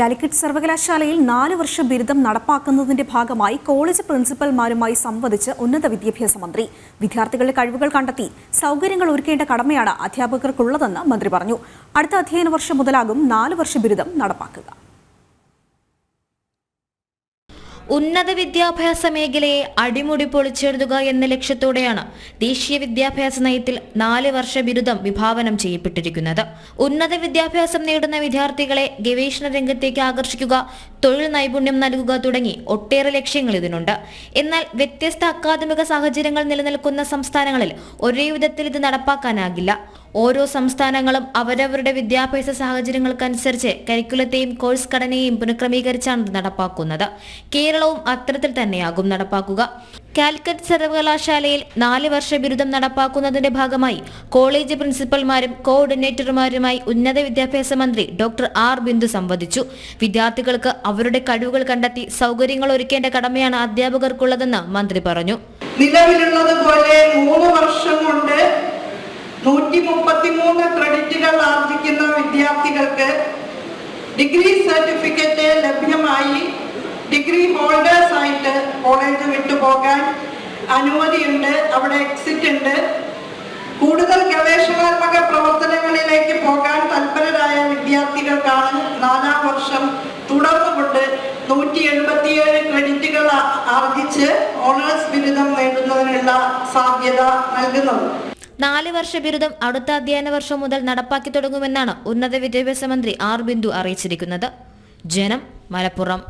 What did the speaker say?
കാലിക്കറ്റ് സർവകലാശാലയിൽ 4 വർഷ ബിരുദം നടപ്പാക്കുന്നതിന്റെ ഭാഗമായി കോളേജ് പ്രിൻസിപ്പൽമാരുമായി സംവദിച്ച് ഉന്നത വിദ്യാഭ്യാസ മന്ത്രി. വിദ്യാർത്ഥികളുടെ കഴിവുകൾ കണ്ടെത്തി സൗകര്യങ്ങൾ ഒരുക്കേണ്ട കടമയാണ് അധ്യാപകർക്കുള്ളതെന്ന് മന്ത്രി പറഞ്ഞു. അടുത്ത അധ്യയന വർഷം മുതലാകും 4 വർഷ ബിരുദം നടപ്പാക്കുക. ഉന്നത വിദ്യാഭ്യാസ മേഖലയെ അടിമുടി പൊളിച്ചെഴുതുക എന്ന ലക്ഷ്യത്തോടെയാണ് ദേശീയ വിദ്യാഭ്യാസ നയത്തിൽ 4 വർഷ ബിരുദം വിഭാവനം ചെയ്യപ്പെട്ടിരിക്കുന്നത്. ഉന്നത വിദ്യാഭ്യാസം നേടുന്ന വിദ്യാർത്ഥികളെ ഗവേഷണ രംഗത്തേക്ക് ആകർഷിക്കുക, തൊഴിൽ നൈപുണ്യം നൽകുക തുടങ്ങി ഒട്ടേറെ ലക്ഷ്യങ്ങൾ ഇതിനുണ്ട്. എന്നാൽ വ്യത്യസ്ത അക്കാദമിക സാഹചര്യങ്ങൾ നിലനിൽക്കുന്ന സംസ്ഥാനങ്ങളിൽ ഒരേ വിധത്തിൽ ഇത് നടപ്പാക്കാനാകില്ല. ഓരോ സംസ്ഥാനങ്ങളും അവരവരുടെ വിദ്യാഭ്യാസ സാഹചര്യങ്ങൾക്കനുസരിച്ച് കരിക്കുലത്തെയും കോഴ്സ് ഘടനയെയും പുനഃക്രമീകരിച്ചാണ് ഇത് നടപ്പാക്കുന്നത്. കേരളവും അത്തരത്തിൽ തന്നെയാകും നടപ്പാക്കുക. കാലിക്കറ്റ് സർവകലാശാലയിൽ 4 വർഷ ബിരുദം നടപ്പാക്കുന്നതിന്റെ ഭാഗമായി കോളേജ് പ്രിൻസിപ്പൽമാരും കോർഡിനേറ്റർമാരുമായി ഉന്നത വിദ്യാഭ്യാസ മന്ത്രി ഡോക്ടർ ആർ ബിന്ദു സംവദിച്ചു. വിദ്യാർത്ഥികൾക്ക് അവരുടെ കഴിവുകൾ കണ്ടെത്തി സൗകര്യങ്ങൾ ഒരുക്കേണ്ട കടമയാണ് അധ്യാപകർക്കുള്ളതെന്ന് മന്ത്രി പറഞ്ഞു. നിലവിലുള്ളതുപോലെ 3 വർഷം കൊണ്ട് 133 ക്രെഡിറ്റുകൾ ആർജിക്കുന്ന വിദ്യാർത്ഥികൾക്ക് ഡിഗ്രി സർട്ടിഫിക്കറ്റ് ലഭ്യമായി ഡിഗ്രി ഹോൾഡേഴ്സ് ആയിട്ട് കോളേജ് വിട്ടുപോകാൻ അനുമതിയുണ്ട്. അവിടെ എക്സിറ്റ് ഉണ്ട്. കൂടുതൽ ഗവേഷണാത്മക പ്രവർത്തനങ്ങളിലേക്ക് പോകാൻ തൽപരരായ വിദ്യാർത്ഥികൾക്കാണ് 4-ാം വർഷം തുടർന്നുകൊണ്ട് 177 ക്രെഡിറ്റുകൾ ആർജിച്ച് ഓണേഴ്സ് ബിരുദം നേടുന്നതിനുള്ള സാധ്യത നൽകുന്നത്. 4 വർഷ ബിരുദം അടുത്ത അധ്യയന വർഷം മുതൽ നടപ്പാക്കി തുടങ്ങുമെന്നാണ് ഉന്നത വിദ്യാഭ്യാസ മന്ത്രി ആർ ബിന്ദു അറിയിച്ചിരിക്കുന്നത്. ജനം, മലപ്പുറം.